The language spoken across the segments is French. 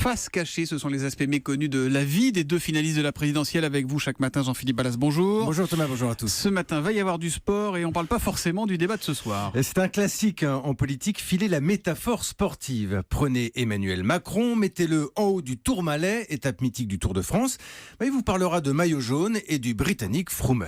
Face cachée, ce sont les aspects méconnus de la vie des deux finalistes de la présidentielle. Avec vous chaque matin, Jean-Philippe Ballas, bonjour. Bonjour Thomas, bonjour à tous. Ce matin, va y avoir du sport et on ne parle pas forcément du débat de ce soir. C'est un classique en politique, filer la métaphore sportive. Prenez Emmanuel Macron, mettez-le en haut du Tourmalet, étape mythique du Tour de France. Il vous parlera de maillot jaune et du Britannique Froome.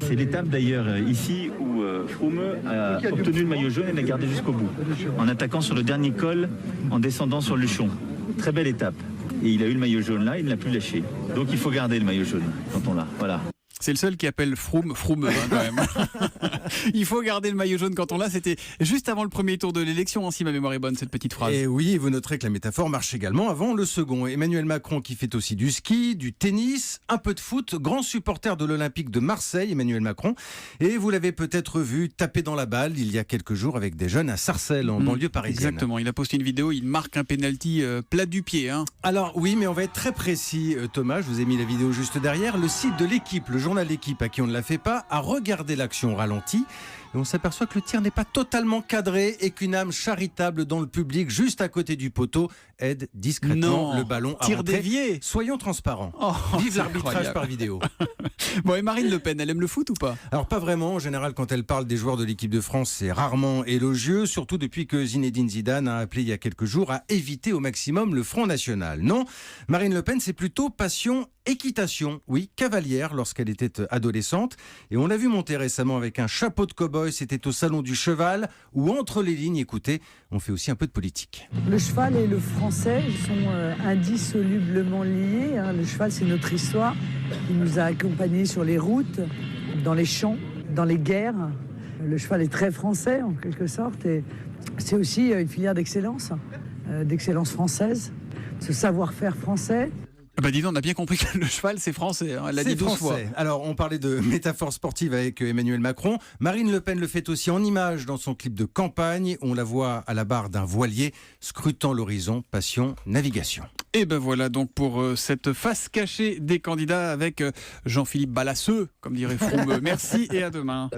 C'est l'étape d'ailleurs ici où Froome a obtenu le maillot jaune et l'a gardé jusqu'au bout, en attaquant sur le dernier col, en descendant sur Luchon. Très belle étape. Et il a eu le maillot jaune là, il ne l'a plus lâché. Donc il faut garder le maillot jaune quand on l'a. Voilà. C'est le seul qui appelle Froome quand même. Il faut garder le maillot jaune quand on l'a. C'était juste avant le premier tour de l'élection, si ma mémoire est bonne, cette petite phrase. Et oui, vous noterez que la métaphore marche également avant le second. Emmanuel Macron qui fait aussi du ski, du tennis, un peu de foot, grand supporter de l'Olympique de Marseille, Emmanuel Macron. Et vous l'avez peut-être vu taper dans la balle il y a quelques jours avec des jeunes à Sarcelles, en banlieue parisienne. Exactement, il a posté une vidéo, il marque un pénalty plat du pied. Alors oui, mais on va être très précis, Thomas, je vous ai mis la vidéo juste derrière. Le site de l'équipe, le journal L'équipe, à qui on ne la fait pas, a regardé l'action au ralenti et on s'aperçoit que le tir n'est pas totalement cadré et qu'une âme charitable dans le public, juste à côté du poteau, aide discrètement le ballon à tir rentrer. Dévié. Soyons transparents. Vive l'arbitrage par vidéo. Bon, et Marine Le Pen, elle aime le foot ou pas? Alors pas vraiment, en général quand elle parle des joueurs de l'équipe de France, c'est rarement élogieux, surtout depuis que Zinedine Zidane a appelé il y a quelques jours à éviter au maximum le Front National. Non, Marine Le Pen, c'est plutôt passion équitation, oui, cavalière lorsqu'elle était adolescente. Et on l'a vu monter récemment avec un chapeau de cow-boy, c'était au Salon du Cheval, où entre les lignes, écoutez, on fait aussi un peu de politique. Le cheval et le français sont indissolublement liés. Le cheval, c'est notre histoire. Il nous a accompagnés sur les routes, dans les champs, dans les guerres. Le cheval est très français, en quelque sorte. Et c'est aussi une filière d'excellence française, ce savoir-faire français. Dis donc, on a bien compris que le cheval, c'est français. Elle l'a dit 12 fois. Alors, on parlait de métaphore sportive avec Emmanuel Macron. Marine Le Pen le fait aussi en images dans son clip de campagne. On la voit à la barre d'un voilier, scrutant l'horizon, passion, navigation. Et ben voilà donc pour cette face cachée des candidats avec Jean-Philippe Balasseux, comme dirait Froome. Merci et à demain.